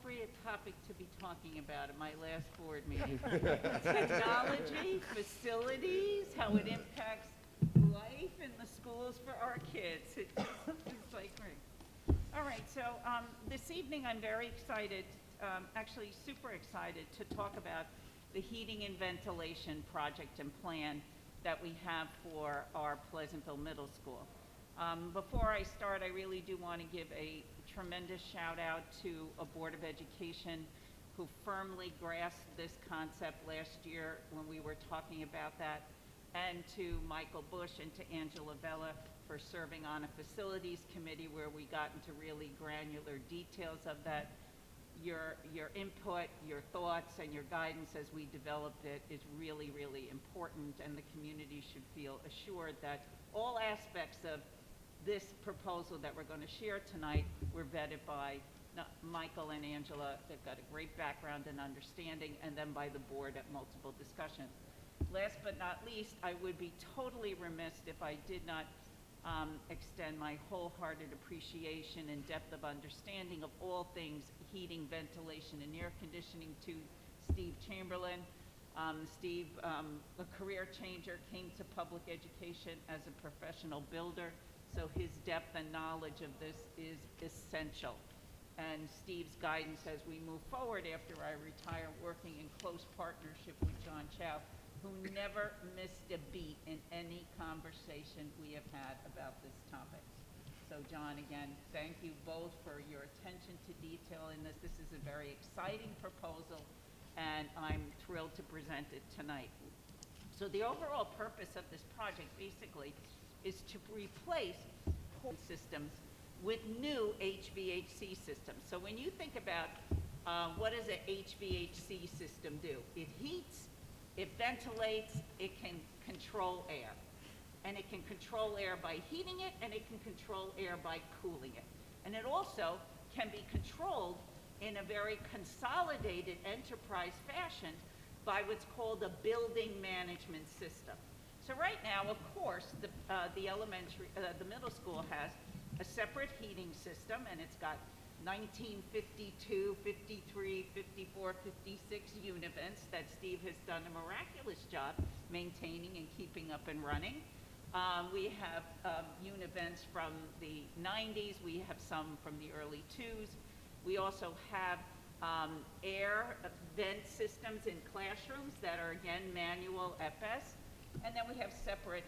appropriate topic to be talking about at my last board meeting. Technology, facilities, how it impacts life in the schools for our kids. It's like, right. All right, so this evening I'm very excited, actually super excited to talk about the heating and ventilation project and plan that we have for our Pleasantville Middle School. Before I start, I really do want to give a tremendous shout out to a Board of Education who firmly grasped this concept last year when we were talking about that, and to Michael Bush and to Angela Vella for serving on a facilities committee where we got into really granular details of that. Your input, your thoughts, and your guidance as we developed it is really, really important, and the community should feel assured that all aspects of this proposal that we're going to share tonight were vetted by Michael and Angela. They've got a great background and understanding, and then by the board at multiple discussions. Last but not least, I would be totally remiss if I did not extend my wholehearted appreciation and depth of understanding of all things heating, ventilation, and air conditioning to Steve Chamberlain. Steve, a career changer, came to public education as a professional builder, so his depth and knowledge of this is essential. And Steve's guidance as we move forward after I retire, working in close partnership with John Chow, who never missed a beat in any conversation we have had about this topic. So John, again, thank you both for your attention to detail in this. This is a very exciting proposal, and I'm thrilled to present it tonight. So the overall purpose of this project basically is to replace systems with new HVAC systems. So when you think about what does an HVAC system do? It heats, it ventilates, it can control air. And it can control air by heating it, and it can control air by cooling it. And it also can be controlled in a very consolidated enterprise fashion by what's called a building management system. So right now, of course, the middle school has a separate heating system, and it's got 1952, 53, 54, 56 univents that Steve has done a miraculous job maintaining and keeping up and running. We have univents from the 90s. We have some from the early 2s. We also have air vent systems in classrooms that are, again, manual at best. And then we have separate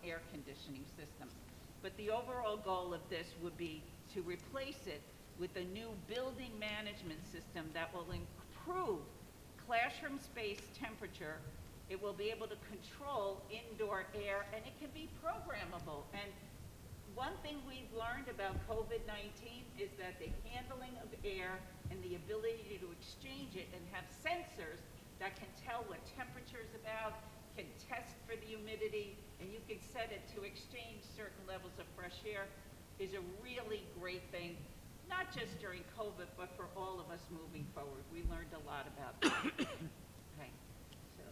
air conditioning systems. But the overall goal of this would be to replace it with a new building management system that will improve classroom space temperature. It will be able to control indoor air, and it can be programmable. And one thing we've learned about COVID-19 is that the handling of air and the ability to exchange it and have sensors that can tell what temperature is about, can test for the humidity, and you can set it to exchange certain levels of fresh air is a really great thing, not just during COVID, but for all of us moving forward. We learned a lot about that. Okay, so,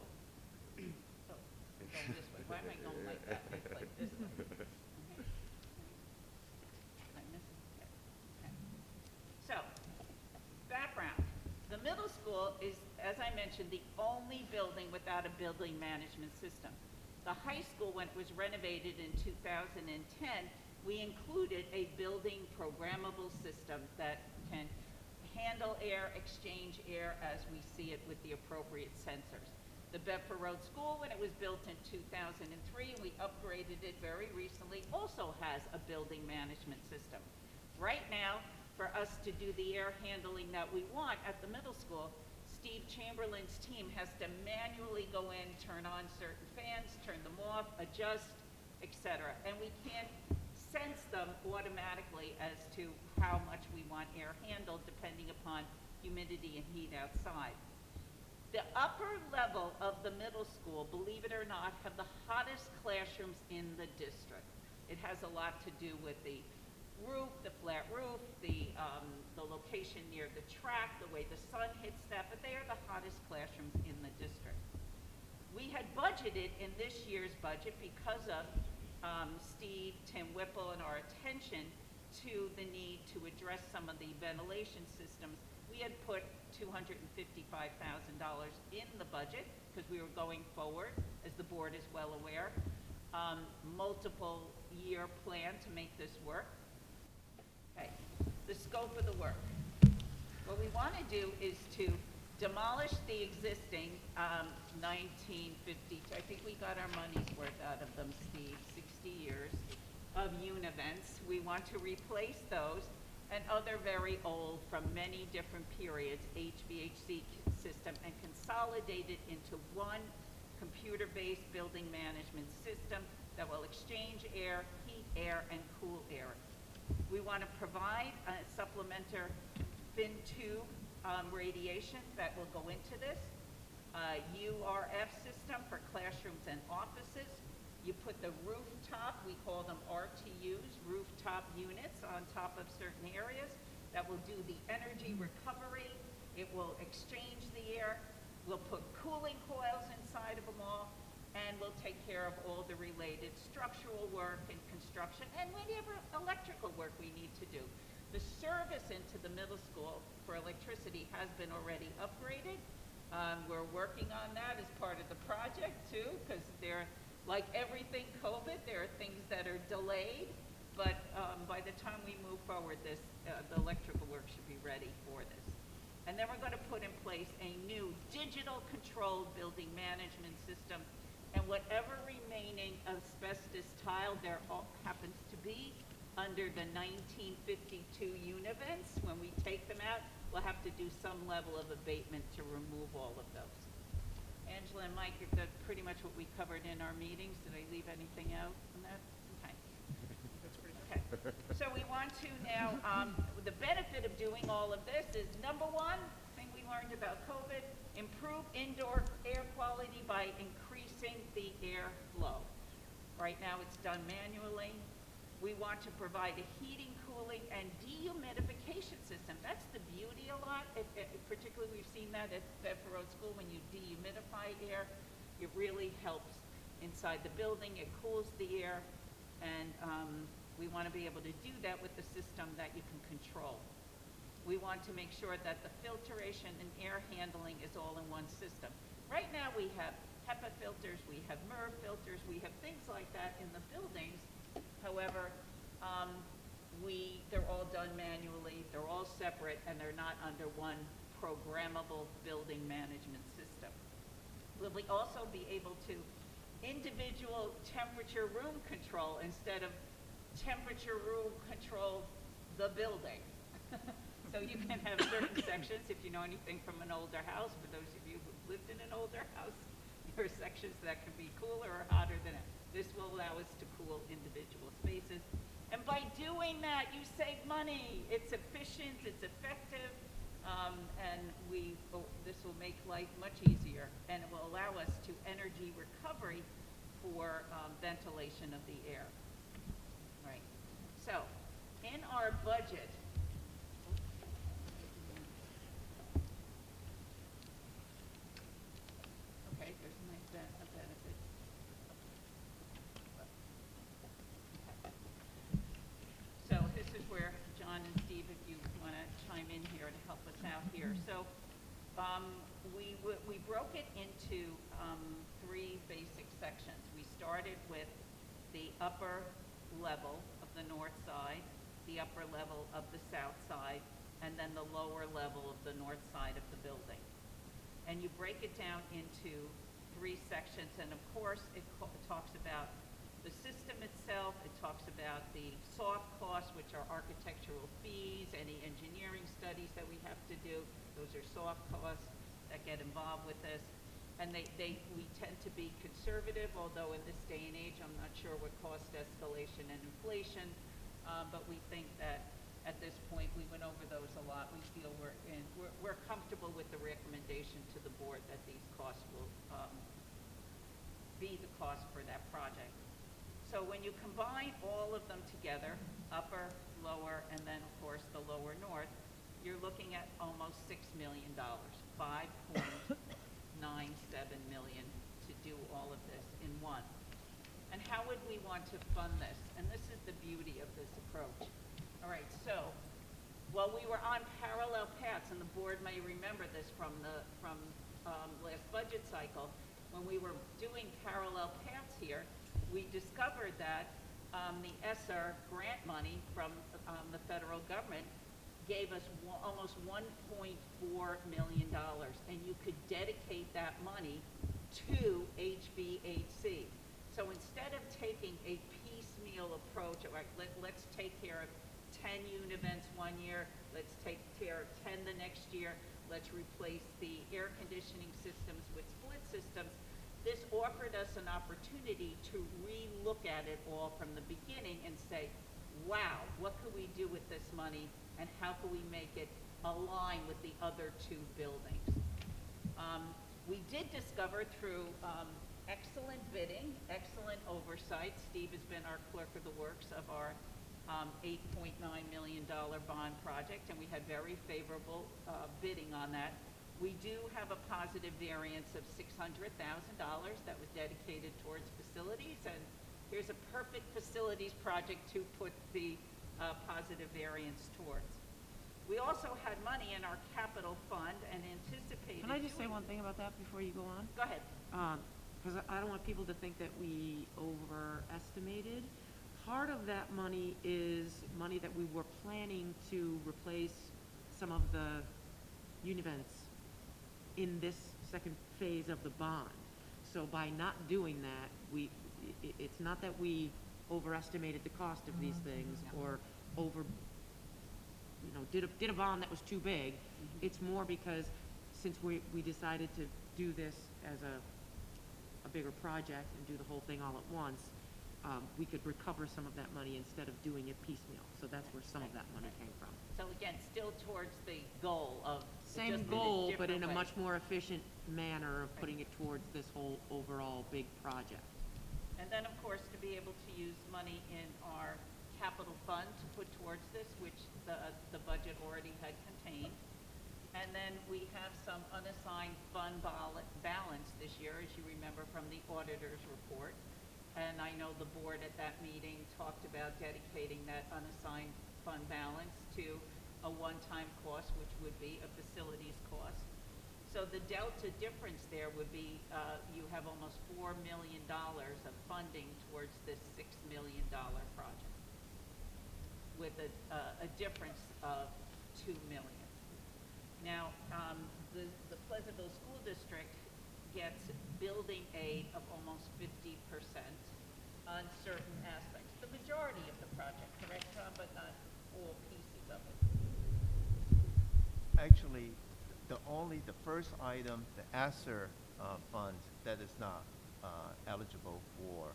we're going this way. Why am I going like that? Like this way. Okay. I missed it. Okay. So, background. The middle school is, as I mentioned, the only building without a building management system. The high school, when it was renovated in 2010, we included a building programmable system that can handle air, exchange air as we see it with the appropriate sensors. The Bedford Road School, when it was built in 2003, we upgraded it very recently, also has a building management system. Right now, for us to do the air handling that we want at the middle school, Steve Chamberlain's team has to manually go in, turn on certain fans, turn them off, adjust, etc. And we can't sense them automatically as to how much we want air handled depending upon humidity and heat outside. The upper level of the middle school, believe it or not, have the hottest classrooms in the district. It has a lot to do with the roof, the flat roof, the location near the track, the way the sun hits that, but they are the hottest classrooms in the district. We had budgeted in this year's budget, because of Steve, Tim Whipple, and our attention to the need to address some of the ventilation systems, we had put $255,000 in the budget because we were going forward, as the board is well aware, multiple year plan to make this work. Okay, the scope of the work. What we want to do is to demolish the existing 1950, I think we got our money's worth out of them, Steve, 60 years of univents. We want to replace those and other very old from many different periods HVAC system and consolidate it into one computer-based building management system that will exchange air, heat air, and cool air. We want to provide a supplementary fin tube radiation that will go into this, URF system for classrooms and offices. You put the rooftop, we call them RTUs, rooftop units on top of certain areas that will do the energy recovery. It will exchange the air. We'll put cooling coils inside of them all, and we'll take care of all the related structural work and construction and whatever electrical work we need to do. The service into the middle school for electricity has been already upgraded. We're working on that as part of the project too, because they're, like everything COVID, there are things that are delayed, but by the time we move forward, the electrical work should be ready for this. And then we're going to put in place a new digital controlled building management system, and whatever remaining asbestos tile there happens to be under the 1952 univents, when we take them out, we'll have to do some level of abatement to remove all of those. Angela and Mike, that's pretty much what we covered in our meetings. Did I leave anything out on that? Okay. That's pretty Okay. So we want to now, the benefit of doing all of this is, number one thing we learned about COVID, improve indoor air quality by increasing the air flow. Right now it's done manually. We want to provide a heating, cooling, and dehumidification system. That's the beauty a lot. Particularly, we've seen that at Bedford Road School when you dehumidify air. It really helps inside the building. It cools the air, and we want to be able to do that with the system that you can control. We want to make sure that the filtration and air handling is all in one system. Right now, we have HEPA filters, we have MERV filters, we have things like that in the buildings. However, they're all done manually, they're all separate, and they're not under one programmable building management system. Will we also be able to individual temperature room control instead of temperature room control the building? So you can have certain sections, if you know anything from an older house, for those of you who've lived in an older house, there are sections that can be cooler or hotter than it. This will allow us to cool individual spaces. And by doing that, you save money. It's efficient, it's effective, and this will make life much easier. And it will allow us to energy recovery for ventilation of the air. Right. So, in our budget, okay, there's a nice benefit. So this is where John and Steve, if you want to chime in here to help us out here. So we broke it into three basic sections. We started with the upper level of the north side, the upper level of the south side, and then the lower level of the north side of the building. And you break it down into three sections, and of course it talks about the system itself. It talks about the soft costs, which are architectural fees, any engineering studies that we have to do. Those are soft costs that get involved with this. And we tend to be conservative, although in this day and age, I'm not sure what cost escalation and inflation, but we think that at this point, we went over those a lot. We feel we're comfortable with the recommendation to the board that these costs will be the cost for that project. So when you combine all of them together, upper, lower, and then of course the lower north, you're looking at almost $6 million, $5.97 million to do all of this in one. And how would we want to fund this? And this is the beauty of this approach. All right, so Well, we were on parallel paths, and the board may remember this from last budget cycle. When we were doing parallel paths here, we discovered that the ESSER grant money from the federal government gave us almost $1.4 million, and you could dedicate that money to HVAC. So instead of taking a piecemeal approach, all right, let's take care of 10 unit events one year, let's take care of 10 the next year, let's replace the air conditioning systems with split systems. This offered us an opportunity to re-look at it all from the beginning and say, wow, what could we do with this money, and how can we make it align with the other two buildings? We did discover through excellent bidding, excellent oversight. Steve has been our clerk of the works of our $8.9 million bond project, and we had very favorable bidding on that. We do have a positive variance of $600,000 that was dedicated towards facilities, and here's a perfect facilities project to put the positive variance towards. We also had money in our capital fund and anticipated. Can I just say one thing about that before you go on? Go ahead. Because I don't want people to think that we overestimated. Part of that money is money that we were planning to replace some of the univents in this second phase of the bond. So by not doing that, it's not that we overestimated the cost of these things or did a bond that was too big. It's more because since we decided to do this as a bigger project and do the whole thing all at once, we could recover some of that money instead of doing it piecemeal. So that's where some of that money came from. So again, still towards the goal of Same just goal, but in a way. much more efficient manner of putting it towards this whole overall big project. And then, of course, to be able to use money in our capital fund to put towards this, which the budget already had contained. And then we have some unassigned fund balance this year, as you remember from the auditor's report. And I know the board at that meeting talked about dedicating that unassigned fund balance to a one-time cost, which would be a facilities cost. So the delta difference there would be you have almost $4 million of funding towards this $6 million project, with a difference of $2 million. Now, the Pleasantville School District gets building aid of almost 50% on certain aspects. The majority of the project, correct, Tom, but not all pieces of it. Actually, the first item, the ESSER fund, that is not eligible for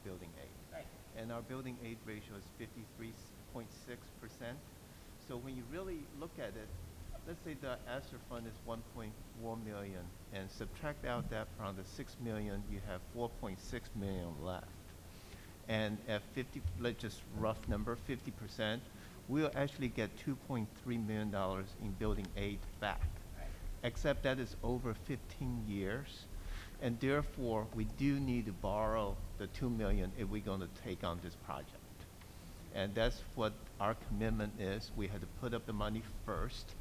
building aid. Right. And our building aid ratio is 53.6%. So when you really look at it, let's say the ESSER fund is 1.4 million, and subtract out that from the 6 million, you have 4.6 million left. And at 50, let's just rough number, 50%, we'll actually get $2.3 million in building aid back. Right. Except that is over 15 years, and therefore we do need to borrow the $2 million if we're going to take on this project. And that's what our commitment is. We had to put up the money first,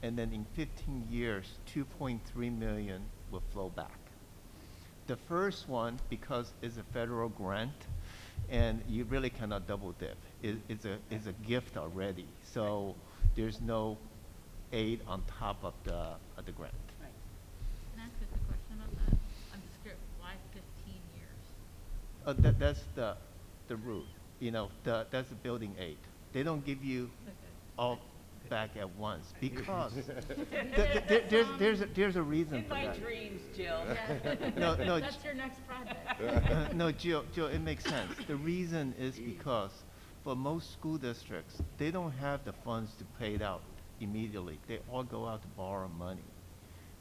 and then in 15 years, 2.3 million will flow back. The first one, because it's a federal grant, and you really cannot double dip. It's a gift already, so there's no aid on top of the grant. Right. Can I ask just a question about that? I'm just curious, why 15 years? That's the route. That's the building aid. They don't give you all back at once because there's a reason In for my that. dreams, Jill. No, That's your next project. no, Jill, it makes sense. The reason is because for most school districts, they don't have the funds to pay it out immediately. They all go out to borrow money.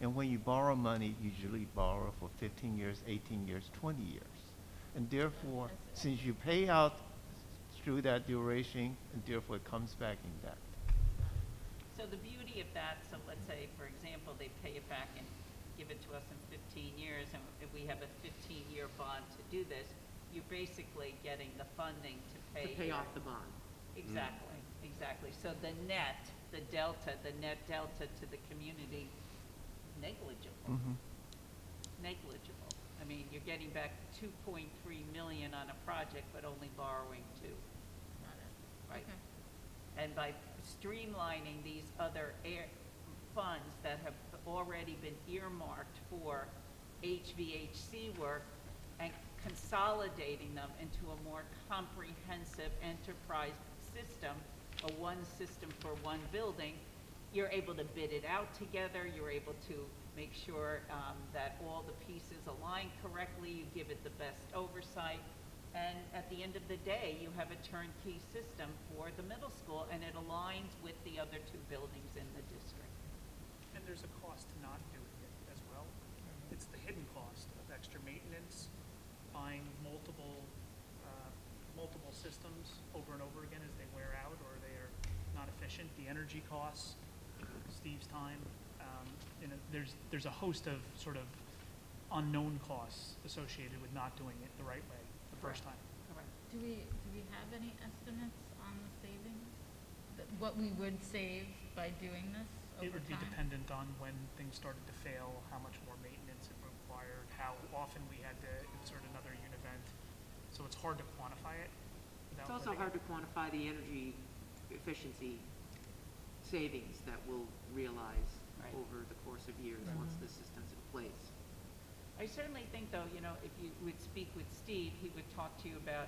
And when you borrow money, you usually borrow for 15 years, 18 years, 20 years. And therefore, since you pay out through that duration, and therefore it comes back in that. So the beauty of that, so let's say, for example, they pay it back and give it to us in 15 years, and if we have a 15-year bond to do this, you're basically getting the funding to pay off the bond. Exactly, exactly. So the net delta to the community, negligible. Mhm. Negligible. I mean, you're getting back 2.3 million on a project, but only borrowing 2, Got it. right? Okay. And by streamlining these other funds that have already been earmarked for HVAC work and consolidating them into a more comprehensive enterprise system, a one system for one building, you're able to bid it out together, you're able to make sure that all the pieces align correctly, you give it the best oversight, and at the end of the day, you have a turnkey system for the middle school, and it aligns with the other 2 buildings in the district. And there's a cost to not doing it as well. It's the hidden cost of extra maintenance, buying multiple systems over and over again as they wear out or they are not efficient. The energy costs, Steve's time. There's a host of sort of unknown costs associated with not doing it the right way the first time. Correct. Do we have any estimates on the savings? What we would save by doing this over time? It would be dependent on when things started to fail, how much more maintenance it required, how often we had to insert another univent. So it's hard to quantify it. It's also hard to quantify the energy efficiency savings that we'll realize Right. over the course of years once the system's in place. I certainly think, though, if you would speak with Steve, he would talk to you about,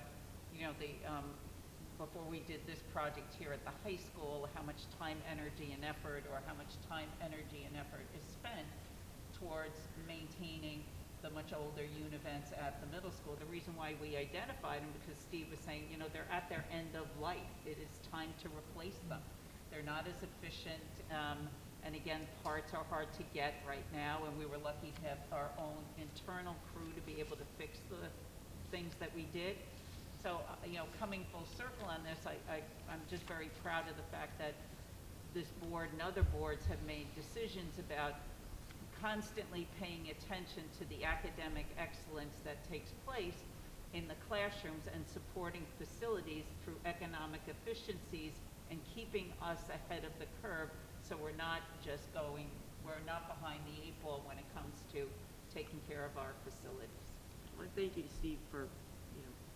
before we did this project here at the high school, how much time, energy, and effort, or how much time, energy, and effort is spent towards maintaining the much older univents at the middle school. The reason why we identified them, because Steve was saying, they're at their end of life. It is time to replace them. They're not as efficient, and again, parts are hard to get right now, and we were lucky to have our own internal crew to be able to fix the things that we did. So, coming full circle on this, I'm just very proud of the fact that this board and other boards have made decisions about constantly paying attention to the academic excellence that takes place in the classrooms and supporting facilities through economic efficiencies and keeping us ahead of the curve, so we're not behind the 8 ball when it comes to taking care of our facilities. Well, thank you to Steve for,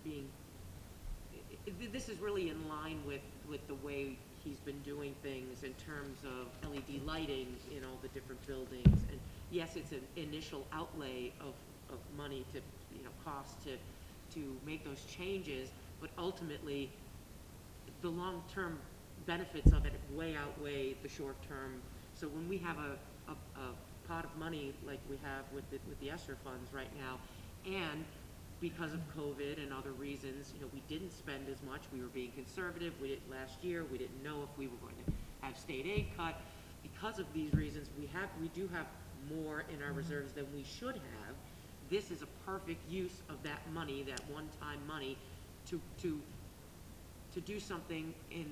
being, this is really in line with the way he's been doing things in terms of LED lighting in all the different buildings. And yes, it's an initial outlay of money to, cost to make those changes, but ultimately the long-term benefits of it way outweigh the short-term. So when we have a pot of money like we have with the ESSER funds right now, and because of COVID and other reasons, we didn't spend as much. We were being conservative. We didn't last year. We didn't know if we were going to have state aid cut. Because of these reasons, we do have more in our reserves than we should have. This is a perfect use of that money, that one-time money, to do something in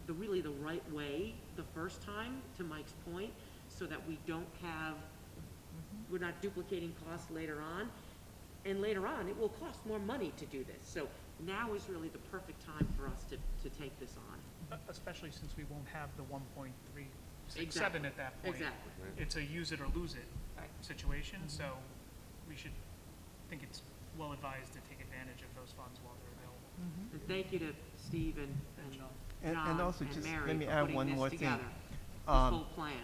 really the right way the first time, to Mike's point, so that we're not duplicating costs later on. And later on, it will cost more money to do this. So now is really the perfect time for us to take this on. Especially since we won't have the 1.367 Exactly. at that point. Exactly. It's a use it or lose it Right. situation, so we should think it's well advised to take advantage of those funds while they're available. And thank you to Steve and John And also, and just Mary let me for add putting one this more thing. together, this whole plan,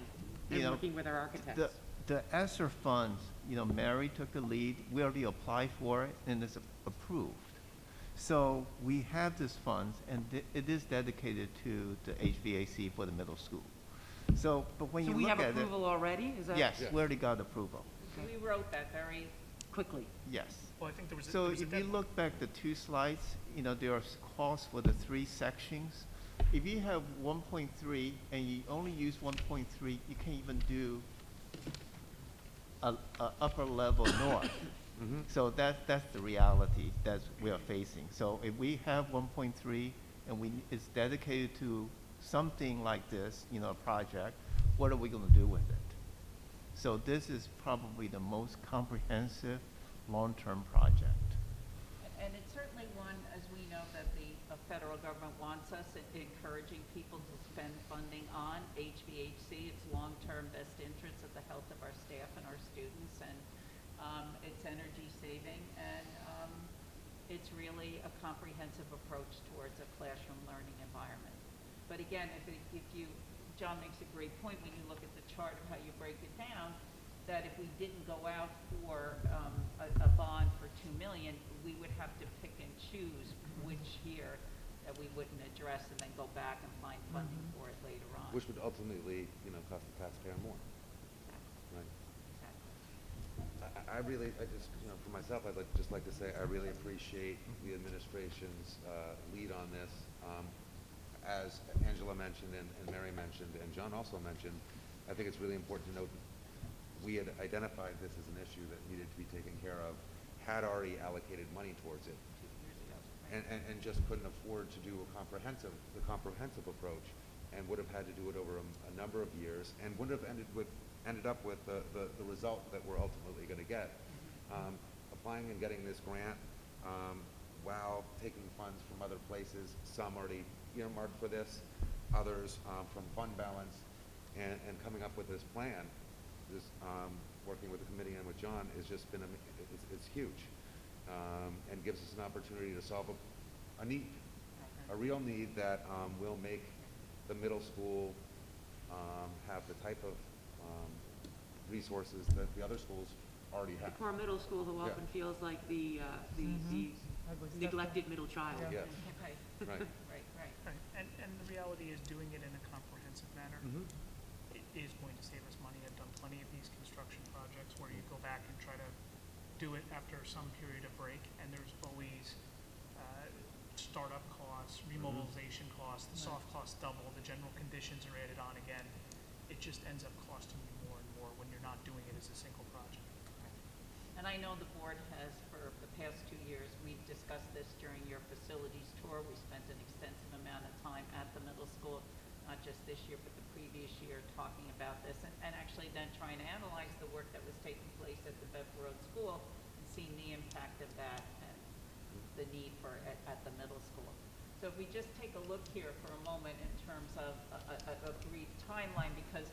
you and know, working with our architects. The ESSER funds, Mary took the lead. We already applied for it, and it's approved. So we have this funds, and it is dedicated to the HVAC for the middle school. So, but when So you we look have at it, approval already? Is that? yes, we already got approval. We wrote that very, Quickly. Yes. Well, I think there was a So there was a if you deadline. look back the 2 slides, there are costs for the 3 sections. If you have 1.3 and you only use 1.3, you can't even do a upper level north. So that's the reality that we are facing. So if we have 1.3 and it's dedicated to something like this, a project, what are we going to do with it? So this is probably the most comprehensive long-term project. And it's certainly one, as we know, that the federal government wants us encouraging people to spend funding on HVAC. It's long-term best interest of the health of our staff and our students, and it's energy saving, and it's really a comprehensive approach towards a classroom learning environment. But again, John makes a great point when you look at the chart of how you break it down, that if we didn't go out for a bond for $2 million, we would have to pick and choose which year that we wouldn't address and then go back and find funding for it later on. Which would ultimately, cost the taxpayer more, Exactly. right? Exactly. I really, for myself, I'd just like to say I really appreciate the administration's lead on this. As Angela mentioned and Mary mentioned, and John also mentioned, I think it's really important to note that we had identified this as an issue that needed to be taken care of, had already allocated money towards it, 2 years ago. Right? and just couldn't afford to do the comprehensive approach, and would have had to do it over a number of years, and would have ended up with the result that we're ultimately going to get. Applying and getting this grant while taking funds from other places, some already earmarked for this, others from fund balance, and coming up with this plan, working with the committee and with John, has just been, it's huge, and gives us an opportunity to solve a need, a real need that will make the middle school have the type of resources that the other schools already have. For a middle school who often feels like the neglected middle child. Yes. Right. Right. Right. Right, and the reality is doing it in a comprehensive manner it is going to save us money. I've done plenty of these construction projects where you go back and try to do it after some period of break, and there's always startup costs, remobilization costs, the soft costs double, the general conditions are added on again. It just ends up costing you more and more when you're not doing it as a single project. And I know the board has, for the past 2 years, we've discussed this during your facilities tour. We spent an extensive amount of time at the middle school, not just this year, but the previous year, talking about this, and actually then trying to analyze the work that was taking place at the Bedford Road School and seeing the impact of that and the need for it at the middle school. So if we just take a look here for a moment in terms of a brief timeline, because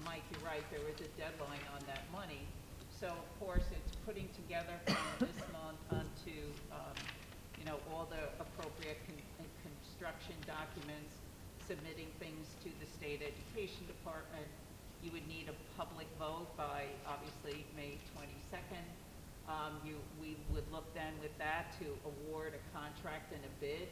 Mike, you're right, there was a deadline on that money. So of course, it's putting together from this month onto, all the appropriate construction documents, submitting things to the state education department. You would need a public vote by, obviously, May 22nd. We would look then with that to award a contract and a bid.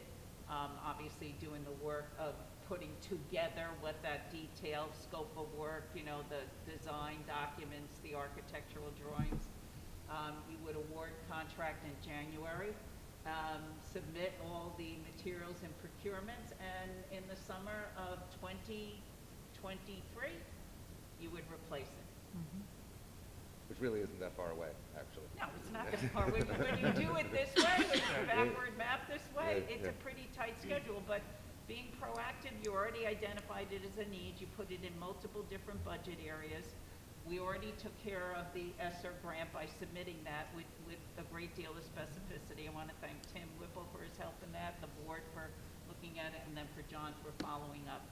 Obviously, doing the work of putting together what that detailed scope of work, the design documents, the architectural drawings. You would award contract in January, submit all the materials and procurements, and in the summer of 2023, you would replace it. Which really isn't that far away, actually. No, it's not that far. When you do it this way, when you backward map this way, it's a pretty tight schedule, but being proactive, you already identified it as a need. You put it in multiple different budget areas. We already took care of the ESSER grant by submitting that with a great deal of specificity. I want to thank Tim Whipple for his help in that, the board for looking at it, and then for John for following up.